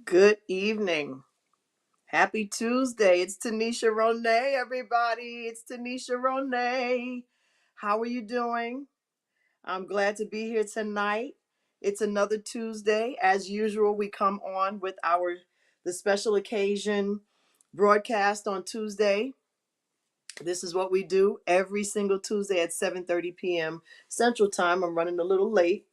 Good evening. Happy Tuesday. It's Tanisha Ronay, everybody. It's Tanisha Ronay. How are you doing? I'm glad to be here tonight. It's another Tuesday. As usual, we come on with the special occasion broadcast on Tuesday. This is what we do every single Tuesday at 7:30 p.m. Central Time. I'm running a little late.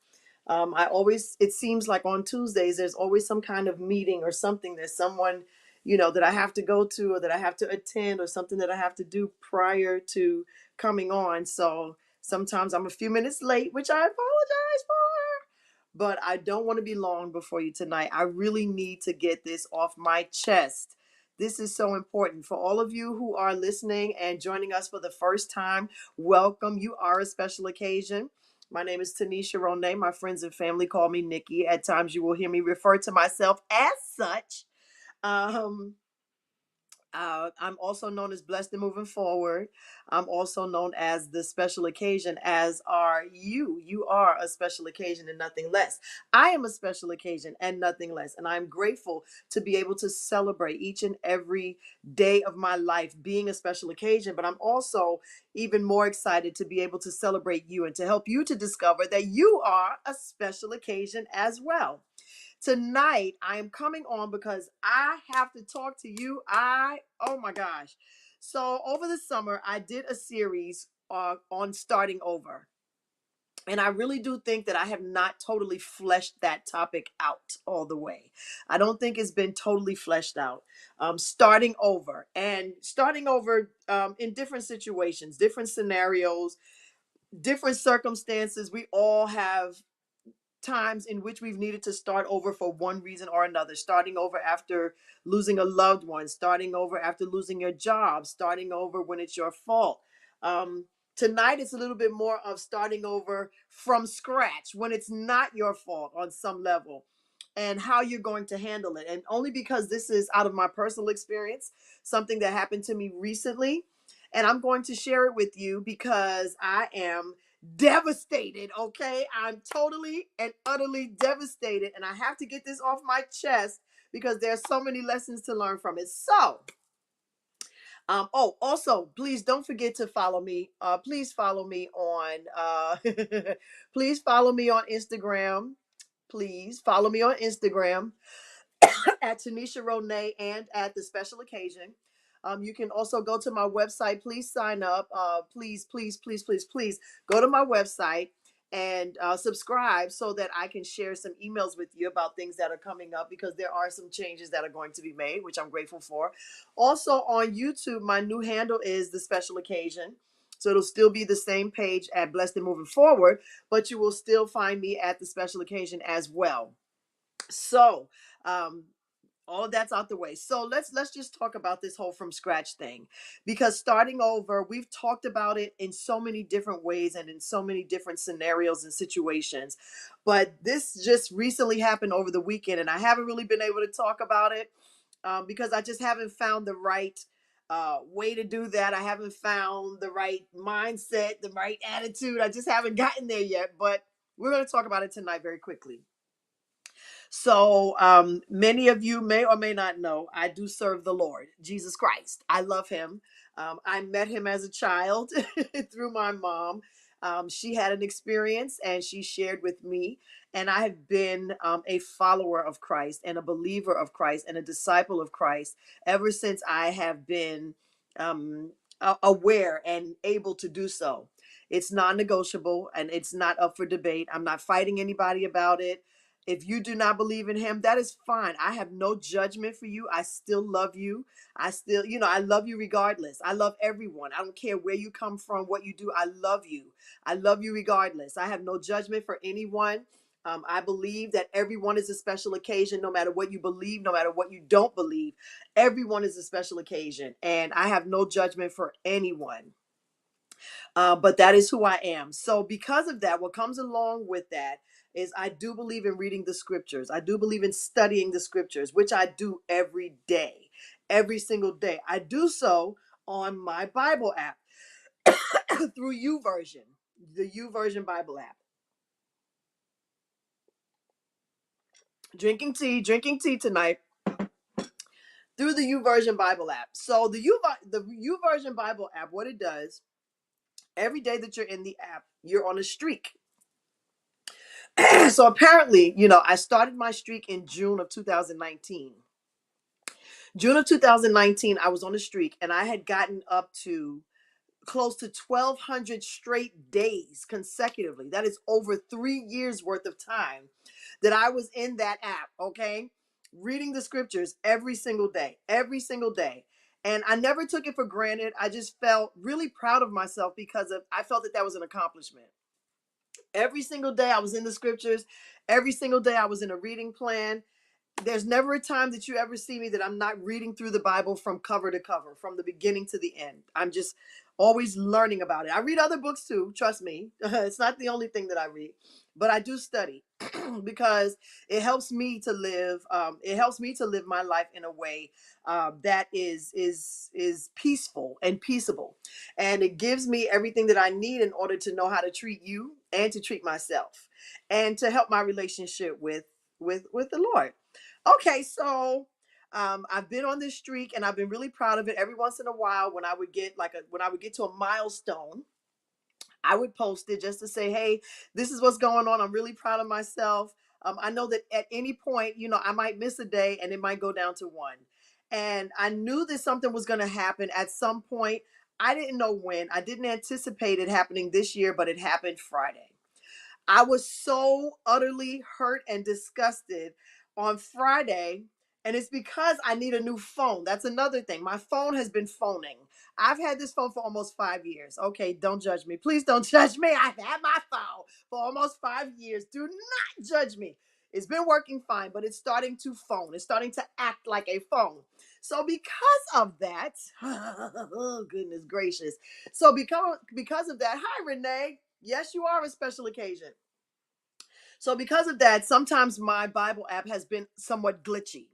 It seems like on Tuesdays, there's always some kind of meeting or something. There's someone, that I have to go to or that I have to attend or something that I have to do prior to coming on. So sometimes I'm a few minutes late, which I apologize for. But I don't want to be long before you tonight. I really need to get this off my chest. This is so important for all of you who are listening and joining us for the first time. Welcome. You are a special occasion. My name is Tanisha Ronay. My friends and family call me Nikki. At times you will hear me refer to myself as such. Um, I'm also known as Blessed and Moving Forward. I'm also known as the special occasion, as are you. You are a special occasion and nothing less. I am a special occasion and nothing less. And I'm grateful to be able to celebrate each and every day of my life being a special occasion. But I'm also even more excited to be able to celebrate you and to help you to discover that you are a special occasion as well. Tonight, I am coming on because I have to talk to you. Oh my gosh. So, over the summer, I did a series on starting over. And I really do think that I have not totally fleshed that topic out all the way. I don't think it's been totally fleshed out. Starting over in different situations, different scenarios, different circumstances. We all have times in which we've needed to start over for one reason or another, starting over after losing a loved one, starting over after losing your job, starting over when it's your fault. Tonight it's a little bit more of starting over from scratch when it's not your fault on some level, and how you're going to handle it. And only because this is out of my personal experience, something that happened to me recently, and I'm going to share it with you because I am devastated. Okay, I'm totally and utterly devastated, and I have to get this off my chest because there's so many lessons to learn from it. Also, please don't forget to follow me. Please follow me on please follow me on Instagram. Please follow me on Instagram at Tanisha Ronay and at the special occasion. You can also go to my website. Please sign up. Please go to my website and subscribe so that I can share some emails with you about things that are coming up, because there are some changes that are going to be made, which I'm grateful for. Also on YouTube, my new handle is the special occasion. So it'll still be the same page at Blessed and Moving Forward, but you will still find me at the special occasion as well. So, um, all of that's out the way. So let's just talk about this whole from scratch thing, because starting over, we've talked about it in so many different ways and in so many different scenarios and situations. But this just recently happened over the weekend, and I haven't really been able to talk about it because I just haven't found the right way to do that. I haven't found the right mindset, the right attitude. I just haven't gotten there yet. But we're going to talk about it tonight very quickly. So, many of you may or may not know, I do serve the Lord, Jesus Christ. I love him. I met him as a child through my mom. She had an experience and she shared with me, and I have been a follower of Christ and a believer of Christ and a disciple of Christ ever since I have been um, aware and able to do so. It's non negotiable and it's not up for debate. I'm not fighting anybody about it. If you do not believe in him, that is fine. I have no judgment for you. I still love you. I still, I love you regardless. I love everyone. I don't care where you come from, what you do. I love you. I love you regardless. I have no judgment for anyone. I believe that everyone is a special occasion, no matter what you believe, no matter what you don't believe. Everyone is a special occasion, and I have no judgment for anyone. But that is who I am. So, because of that, what comes along with that is I do believe in reading the scriptures. I do believe in studying the scriptures, which I do every day, every single day. I do so on my Bible app through YouVersion, the YouVersion Bible app. Drinking tea tonight through the YouVersion Bible app. So the YouVersion Bible app, what it does, every day that you're in the app, you're on a streak. So apparently, I started my streak in June of 2019. June of 2019, I was on a streak and I had gotten up to close to 1,200 straight days consecutively. That is over 3 years worth of time that I was in that app, okay? Reading the scriptures every single day. And I never took it for granted. I just felt really proud of myself because I felt that that was an accomplishment. Every single day I was in the scriptures. Every single day I was in a reading plan. There's never a time that you ever see me that I'm not reading through the Bible from cover to cover, from the beginning to the end. I'm just always learning about it. I read other books too, trust me. It's not the only thing that I read, but I do study because it helps me to live. It helps me to live my life in a way that is peaceful and peaceable, and it gives me everything that I need in order to know how to treat you and to treat myself, and to help my relationship with the Lord. Okay, so I've been on this streak and I've been really proud of it. Every once in a while, when I would get to a milestone, I would post it just to say, "Hey, this is what's going on. I'm really proud of myself." I know that at any point, I might miss a day and it might go down to one. And I knew that something was going to happen at some point. I didn't know when. I didn't anticipate it happening this year, but it happened Friday. I was so utterly hurt and disgusted on Friday. And it's because I need a new phone. That's another thing. My phone has been phoning. I've had this phone for almost 5 years. Okay, don't judge me. Please don't judge me. I've had my phone for almost 5 years. Do not judge me. It's been working fine, but it's starting to phone. It's starting to act like a phone. So because of that, oh goodness gracious. So because of that, hi Renee. Yes, you are a special occasion. So because of that, sometimes my Bible app has been somewhat glitchy.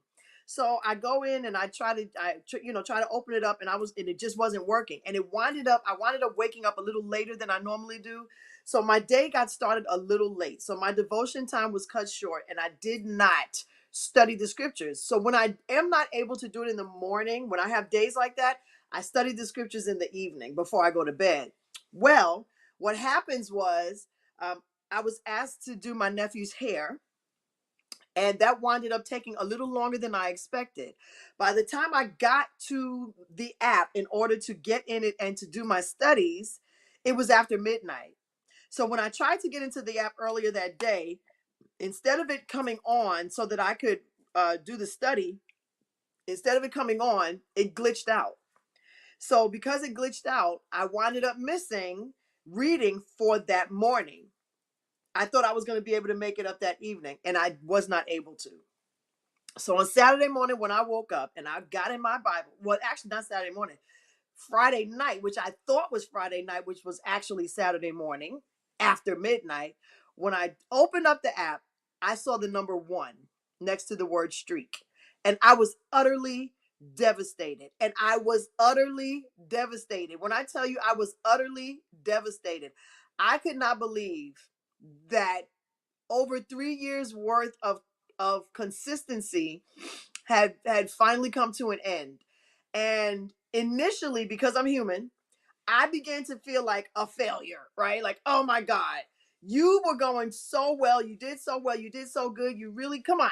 So I go in and try to open it up, and it just wasn't working. And I wound up waking up a little later than I normally do. So my day got started a little late. So my devotion time was cut short and I did not study the scriptures. So when I am not able to do it in the morning, when I have days like that, I study the scriptures in the evening before I go to bed. Well, what happens was, um, I was asked to do my nephew's hair, and that winded up taking a little longer than I expected. By the time I got to the app in order to get in it and to do my studies, it was after midnight. So when I tried to get into the app earlier that day, instead of it coming on so that I could do the study, instead of it coming on, it glitched out. So because it glitched out, I winded up missing reading for that morning. I thought I was going to be able to make it up that evening, and I was not able to. So on Saturday morning, when I woke up and I got in my Bible, well, actually, not Saturday morning, Friday night, which I thought was Friday night, which was actually Saturday morning after midnight, when I opened up the app, I saw the number one next to the word streak. And I was utterly devastated. And I was utterly devastated. When I tell you I was utterly devastated, I could not believe that over 3 years worth of consistency had finally come to an end. And initially, because I'm human, I began to feel like a failure, right? Like, oh my God, you were going so well. You did so well. You did so good. You really, come on.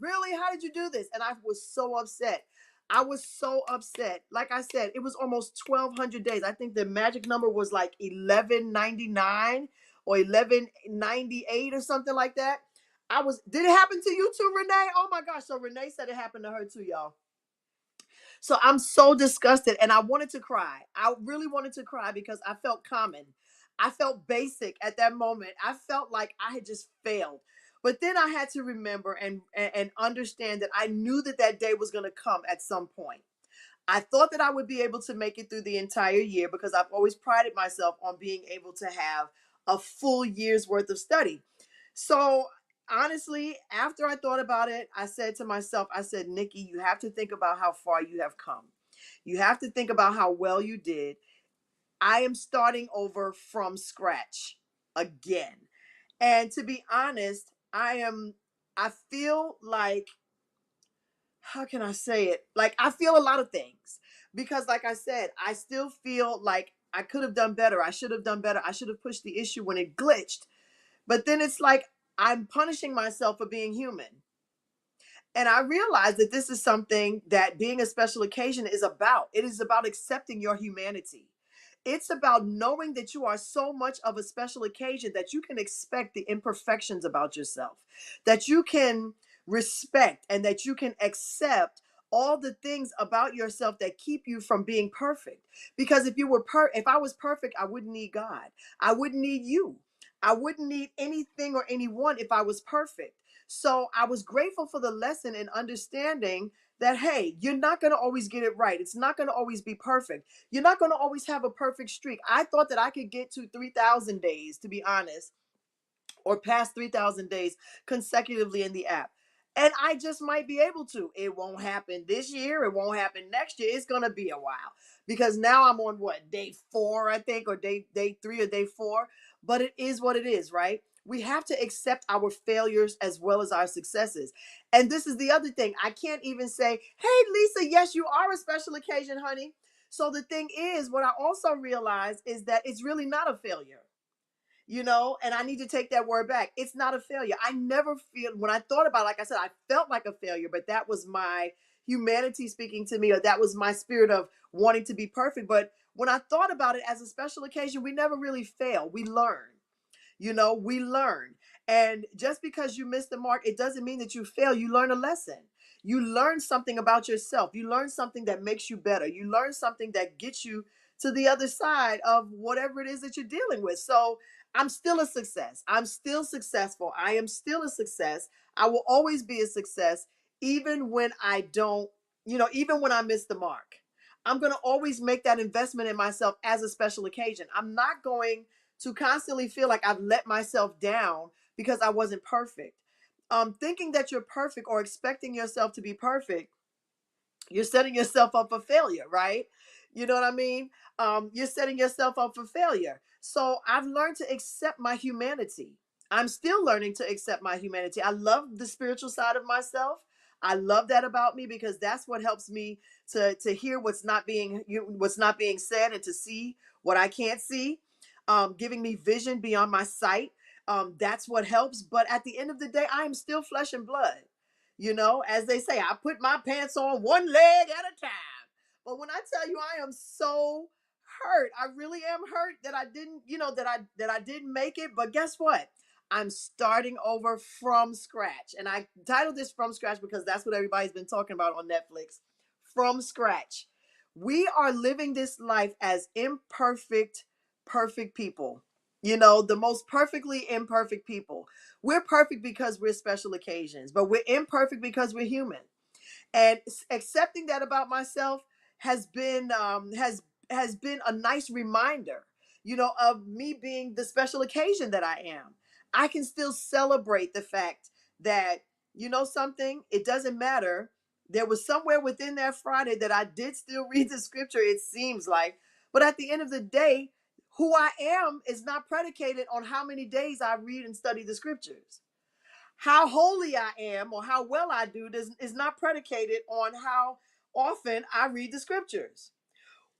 Really? How did you do this? And I was so upset. I was so upset. Like I said, it was almost 1,200 days. I think the magic number was like 1199 or 1198 or something like that. Did it happen to you too, Renee? Oh my gosh. So Renee said it happened to her too, y'all. So I'm so disgusted and I wanted to cry. I really wanted to cry because I felt common. I felt basic at that moment. I felt like I had just failed. But then I had to remember and understand that I knew that that day was going to come at some point. I thought that I would be able to make it through the entire year because I've always prided myself on being able to have a full year's worth of study. So honestly, after I thought about it, I said to myself, I said, Nikki, you have to think about how far you have come. You have to think about how well you did. I am starting over from scratch again. And to be honest, I am. I feel like, how can I say it? Like, I feel a lot of things because, like I said, I still feel like I could have done better. I should have done better. I should have pushed the issue when it glitched. But then it's like I'm punishing myself for being human. And I realize that this is something that being a special occasion is about. It is about accepting your humanity. It's about knowing that you are so much of a special occasion that you can expect the imperfections about yourself, that you can respect and that you can accept all the things about yourself that keep you from being perfect. Because if I was perfect, I wouldn't need God. I wouldn't need you. I wouldn't need anything or anyone if I was perfect. So I was grateful for the lesson and understanding that, hey, you're not going to always get it right. It's not going to always be perfect. You're not going to always have a perfect streak. I thought that I could get to 3,000 days, to be honest, or past 3,000 days consecutively in the app. And I just might be able to. It won't happen this year. It won't happen next year. It's going to be a while because now I'm on what, day 4, I think, or day 3 or day 4. But it is what it is, right? We have to accept our failures as well as our successes. And this is the other thing. I can't even say, hey, Lisa, yes, you are a special occasion, honey. So the thing is, what I also realize is that it's really not a failure, and I need to take that word back. It's not a failure. I never feel, when I thought about it, like I said, I felt like a failure, but that was my humanity speaking to me, or that was my spirit of wanting to be perfect. But when I thought about it as a special occasion, we never really fail. We learn. We learn. And just because you miss the mark, it doesn't mean that you fail. You learn a lesson. You learn something about yourself. You learn something that makes you better. You learn something that gets you to the other side of whatever it is that you're dealing with. So I'm still a success. I'm still successful. I am still a success. I will always be a success, even when I don't, even when I miss the mark. I'm going to always make that investment in myself as a special occasion. I'm not going to constantly feel like I've let myself down because I wasn't perfect. Thinking that you're perfect or expecting yourself to be perfect, you're setting yourself up for failure, right? You know what I mean? You're setting yourself up for failure. So I've learned to accept my humanity. I'm still learning to accept my humanity. I love the spiritual side of myself. I love that about me because that's what helps me to hear what's not being said and to see what I can't see, giving me vision beyond my sight. That's what helps. But at the end of the day, I am still flesh and blood. As they say, I put my pants on one leg at a time. But when I tell you I am so hurt, I really am hurt that I didn't, that I didn't make it. But guess what? I'm starting over from scratch. And I titled this From Scratch because that's what everybody's been talking about on Netflix. From scratch. We are living this life as imperfect, perfect people. The most perfectly imperfect people. We're perfect because we're special occasions, but we're imperfect because we're human. And accepting that about myself has been a nice reminder, of me being the special occasion that I am. I can still celebrate the fact that, something, it doesn't matter. There was somewhere within that Friday that I did still read the scripture, it seems like. But at the end of the day, who I am is not predicated on how many days I read and study the scriptures. How holy I am or how well I do is not predicated on how often I read the scriptures.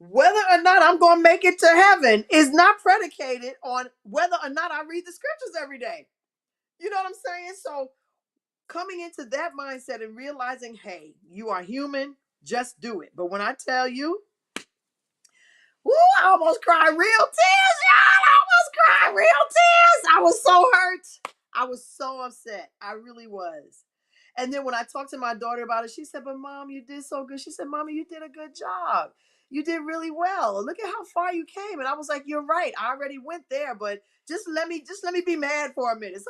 Whether or not I'm going to make it to heaven is not predicated on whether or not I read the scriptures every day. You know what I'm saying? So coming into that mindset and realizing, hey, you are human, just do it. But when I tell you, woo, I almost cried real tears, y'all. I almost cried real tears. I was so hurt. I was so upset. I really was. And then when I talked to my daughter about it, she said, but mom, you did so good. She said, mommy, you did a good job. You did really well. Look at how far you came. And I was like, you're right. I already went there, but just let me be mad for a minute.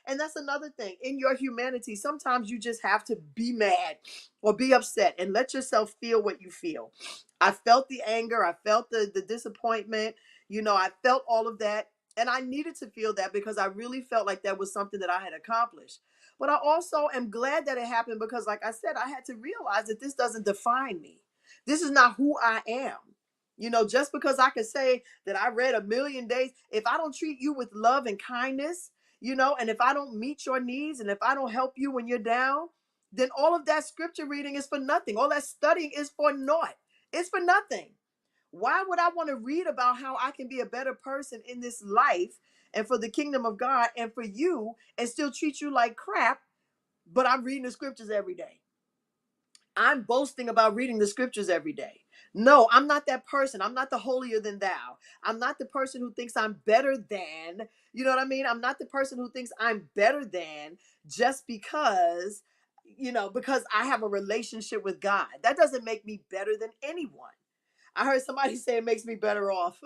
And that's another thing in your humanity. Sometimes you just have to be mad or be upset and let yourself feel what you feel. I felt the anger. I felt the disappointment. I felt all of that. And I needed to feel that because I really felt like that was something that I had accomplished. But I also am glad that it happened because, like I said, I had to realize that this doesn't define me. This is not who I am. Just because I could say that I read a million days, if I don't treat you with love and kindness, and if I don't meet your needs and if I don't help you when you're down, then all of that scripture reading is for nothing. All that studying is for naught. It's for nothing. Why would I want to read about how I can be a better person in this life and for the kingdom of God and for you and still treat you like crap, but I'm reading the scriptures every day? I'm boasting about reading the scriptures every day. No, I'm not that person. I'm not the holier than thou. I'm not the person who thinks I'm better than, you know what I mean? I'm not the person who thinks I'm better than just because I have a relationship with God. That doesn't make me better than anyone. I heard somebody say it makes me better off.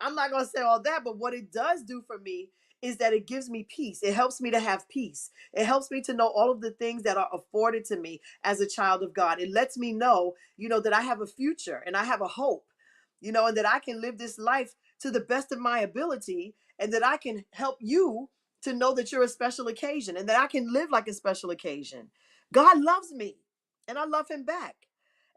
I'm not going to say all that, but what it does do for me is that it gives me peace. It helps me to have peace. It helps me to know all of the things that are afforded to me as a child of God. It lets me know, that I have a future and I have a hope, and that I can live this life to the best of my ability and that I can help you to know that you're a special occasion and that I can live like a special occasion. God loves me and I love him back.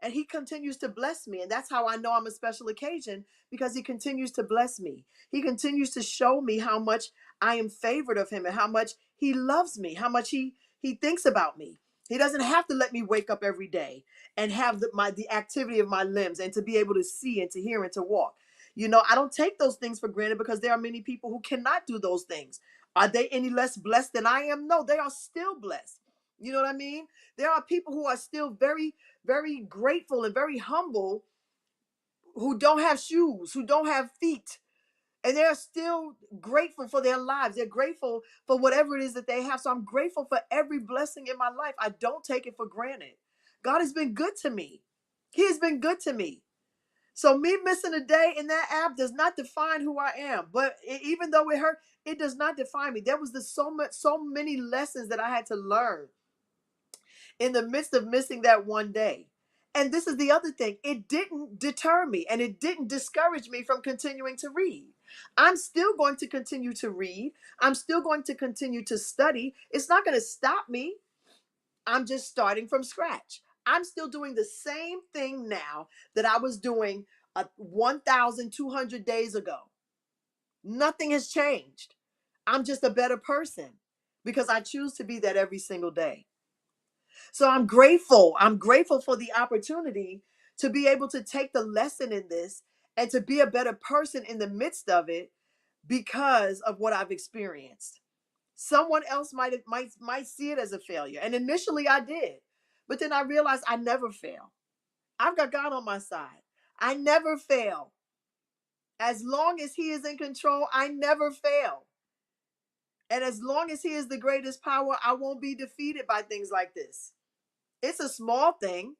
And he continues to bless me. And that's how I know I'm a special occasion, because he continues to bless me. He continues to show me how much I am favored of him and how much he loves me, how much he thinks about me. He doesn't have to let me wake up every day and have the activity of my limbs and to be able to see and to hear and to walk. I don't take those things for granted because there are many people who cannot do those things. Are they any less blessed than I am? No, they are still blessed. You know what I mean? There are people who are still very, very grateful and very humble, who don't have shoes, who don't have feet, and they're still grateful for their lives. They're grateful for whatever it is that they have. So I'm grateful for every blessing in my life. I don't take it for granted. God has been good to me. He has been good to me. So me missing a day in that app does not define who I am. But even though it hurt, it does not define me. There was so many lessons that I had to learn in the midst of missing that one day. And this is the other thing. It didn't deter me and it didn't discourage me from continuing to read. I'm still going to continue to read. I'm still going to continue to study. It's not going to stop me. I'm just starting from scratch. I'm still doing the same thing now that I was doing 1,200 days ago. Nothing has changed. I'm just a better person because I choose to be that every single day. So I'm grateful. I'm grateful for the opportunity to be able to take the lesson in this and to be a better person in the midst of it because of what I've experienced. Someone else might see it as a failure. And initially I did. But then I realized I never fail. I've got God on my side. I never fail. As long as he is in control, I never fail. And as long as he is the greatest power, I won't be defeated by things like this. It's a small thing,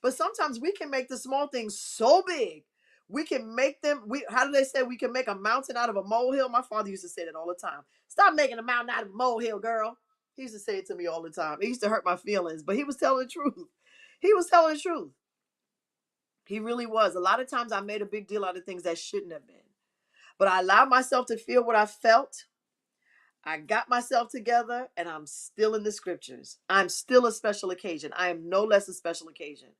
but sometimes we can make the small things so big. We can make them, how do they say we can make a mountain out of a molehill? My father used to say that all the time. Stop making a mountain out of a molehill, girl. He used to say it to me all the time. It used to hurt my feelings, but he was telling the truth. He was telling the truth. He really was. A lot of times I made a big deal out of things that shouldn't have been. But I allowed myself to feel what I felt. I got myself together and I'm still in the scriptures. I'm still a special occasion. I am no less a special occasion.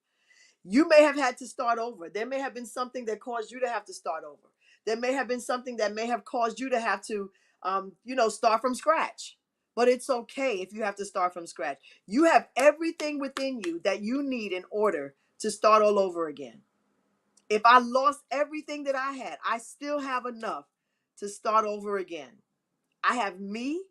You may have had to start over. There may have been something that caused you to have to start over. There may have been something that may have caused you to have to, start from scratch. But it's okay if you have to start from scratch. You have everything within you that you need in order to start all over again. If I lost everything that I had, I still have enough to start over again. I have me.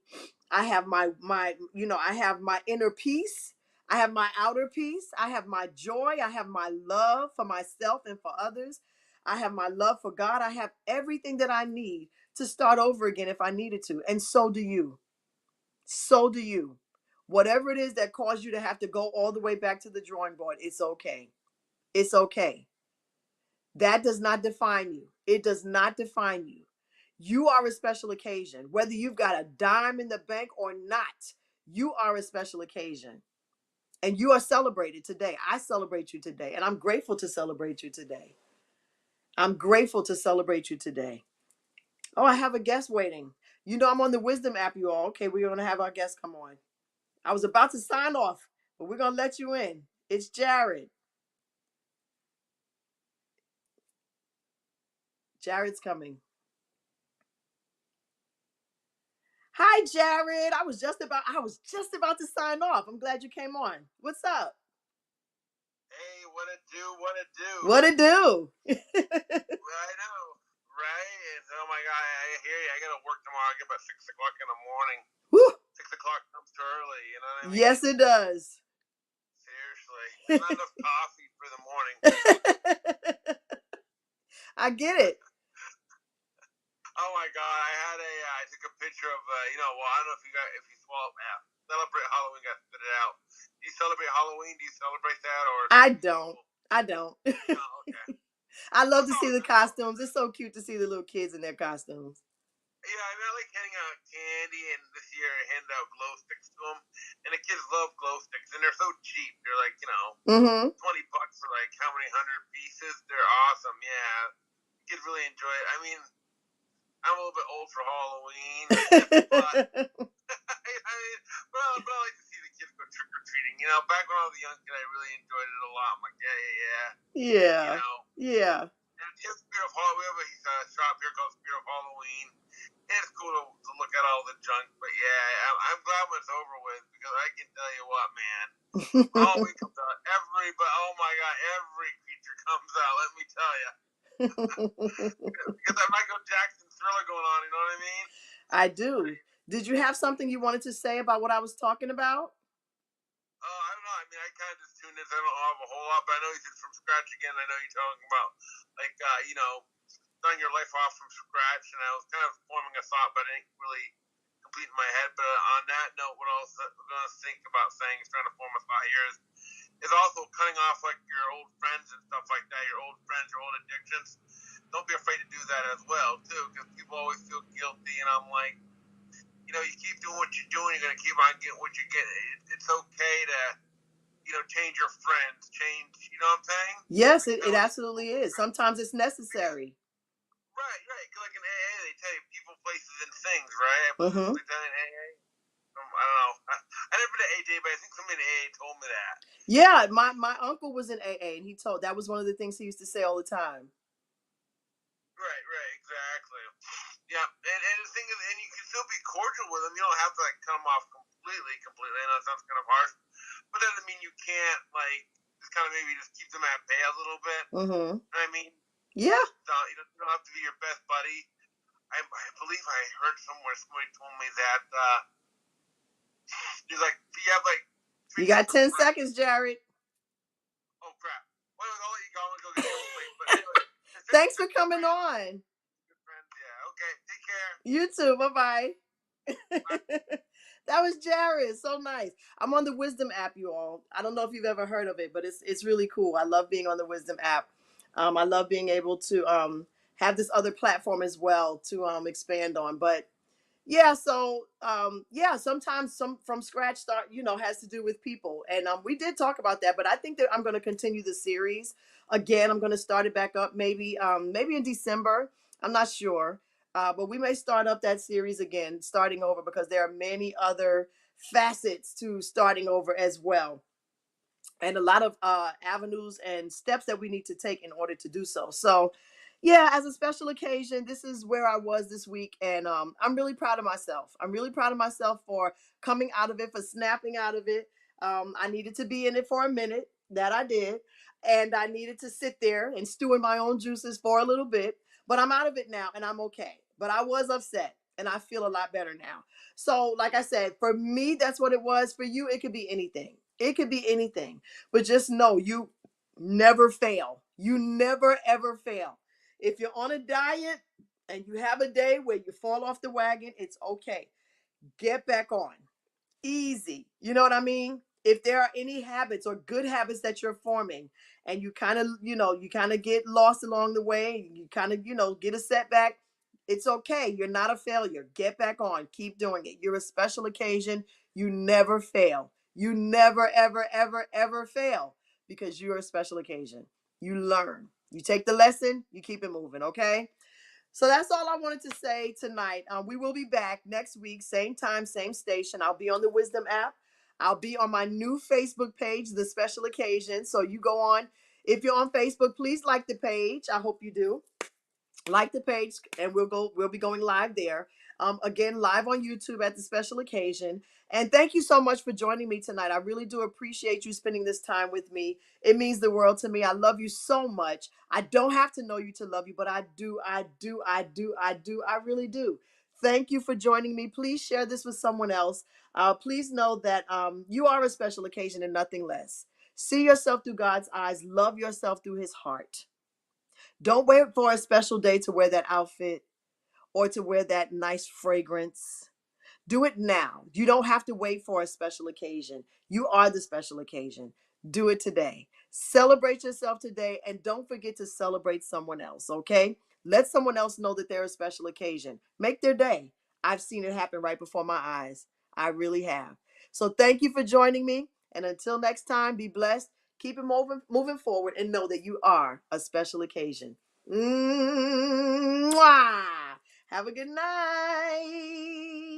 I have I have my inner peace. I have my outer peace. I have my joy. I have my love for myself and for others. I have my love for God. I have everything that I need to start over again if I needed to. And so do you. So do you. Whatever it is that caused you to have to go all the way back to the drawing board, it's okay. It's okay. That does not define you. It does not define you. You are a special occasion. Whether you've got a dime in the bank or not, you are a special occasion. And you are celebrated today. I celebrate you today. And I'm grateful to celebrate you today. I'm grateful to celebrate you today. Oh, I have a guest waiting. I'm on the Wisdom app, you all. Okay, we're going to have our guest come on. I was about to sign off, but we're going to let you in. It's Jared. Jared's coming. Hi, Jared. I was just about to sign off. I'm glad you came on. What's up? Hey, what it do? What it do? What it do? I know, right? Oh my god, I hear you. I gotta work tomorrow. I get about 6 o'clock in the morning. Whew. 6 o'clock comes too early. You know what I mean? Yes, it does. Seriously, there's not enough coffee for the morning. I get it. Oh my god, I took a picture of well, I don't know if you swallow celebrate Halloween. Got spit it out. Do you celebrate Halloween? Do you celebrate that or I something don't. cool? I don't. Oh, okay. I love That's to see all. the That's all. costumes. It's so cute to see the little kids in their costumes. Yeah, I mean, I like handing out candy, and this year I handed out glow sticks to them, and the kids love glow sticks, and they're so cheap. They're like, Mm-hmm. $20 for like how many hundred pieces? They're awesome. Yeah, kids really enjoy it. I mean, I'm a little bit old for Halloween, but I mean, but I like to see the kids go trick or treating. Back when I was a young kid, I really enjoyed it a lot. I'm like, yeah, yeah, yeah. You Yeah. know, Yeah. and Spirit of Halloween. We have a shop here called Spirit of Halloween. It's cool to look at all the junk, but yeah, I'm glad when it's over with because I can tell you what, man. When Halloween comes out, oh my god, every creature comes out. Let me tell you, because that Michael Jackson Thriller going on. You know what I mean? I do. Did you have something you wanted to say about what I was talking about? I don't know. I mean, I kind of just tuned in. So I don't have a whole lot, but I know you did from scratch again. I know you're talking about like starting your life off from scratch, and I was kind of forming a thought, but I didn't really complete in my head. But on that note, what I was going to think about saying is trying to form a thought here is also cutting off like your old friends and stuff like that, your old friends, your old addictions. Don't be afraid to do that as well, too, because people always feel guilty, and I'm like, you keep doing what you're doing, you're gonna keep on getting what you get. It's okay to change your friends, change. You know what I'm saying? Yes, Like it absolutely is. Sometimes it's because necessary. right, right. Like in AA, they tell you people, places, and things, right? I believe Mm-hmm. that's what they tell you in AA. I don't know. I never been to AJ, but I think somebody in AA told me that. Yeah, my uncle was in AA, and he told that was one of the things he used to say all the time. Right, right, exactly. Yeah, and the thing is, and you can still be cordial with them. You don't have to like cut them off completely, completely. I know it sounds kind of harsh, but that doesn't mean you can't like just kind of maybe just keep them at bay a little bit. Mm-hmm. I mean, Yeah. you don't have to be your best buddy. I believe I heard somebody told me that he's like, if you have like You three got different 10 friends. seconds, Jared. Oh crap! Well, I'll let you go. I'm gonna go get some sleep. But anyway, Thanks for good coming friends, on. good friends. Yeah. Okay. Take care. You too. Bye bye. Bye. That was Jared. So nice. I'm on the Wisdom app, you all. I don't know if you've ever heard of it, but it's really cool. I love being on the Wisdom app. I love being able to have this other platform as well to expand on. But yeah, so yeah, sometimes some from scratch start, has to do with people. And we did talk about that, but I think that I'm going to continue the series. Again, I'm going to start it back up maybe in December. I'm not sure. But we may start up that series again, starting over, because there are many other facets to starting over as well, and a lot of avenues and steps that we need to take in order to do so. So, yeah, as a special occasion, this is where I was this week, and I'm really proud of myself. I'm really proud of myself for coming out of it, for snapping out of it. I needed to be in it for a minute, that I did, and I needed to sit there and stew in my own juices for a little bit. But I'm out of it now, and I'm okay. But I was upset, and I feel a lot better now. So, like I said, for me, that's what it was. For you, it could be anything. It could be anything. But just know you never fail. You never ever fail. If you're on a diet and you have a day where you fall off the wagon, it's okay. Get back on. Easy. You know what I mean? If there are any habits or good habits that you're forming and you kind of get lost along the way, you kind of, get a setback, it's okay. You're not a failure. Get back on. Keep doing it. You're a special occasion. You never fail. You never, ever, ever, ever fail because you're a special occasion. You learn. You take the lesson, you keep it moving, okay? So that's all I wanted to say tonight. We will be back next week, same time, same station. I'll be on the Wisdom app. I'll be on my new Facebook page, The Special Occasion. So you go on. If you're on Facebook, please like the page. I hope you do. Like the page, and we'll be going live there. again, live on YouTube at the special occasion. And thank you so much for joining me tonight. I really do appreciate you spending this time with me. It means the world to me. I love you so much. I don't have to know you to love you, but I do, I do, I do, I do, I really do. Thank you for joining me. Please share this with someone else. Please know that you are a special occasion and nothing less. See yourself through God's eyes. Love yourself through his heart. Don't wait for a special day to wear that outfit or to wear that nice fragrance. Do it now. You don't have to wait for a special occasion. You are the special occasion. Do it today. Celebrate yourself today and don't forget to celebrate someone else, okay? Let someone else know that they're a special occasion. Make their day. I've seen it happen right before my eyes. I really have. So thank you for joining me. And until next time, be blessed. Keep it moving forward and know that you are a special occasion. Mwah! Have a good night.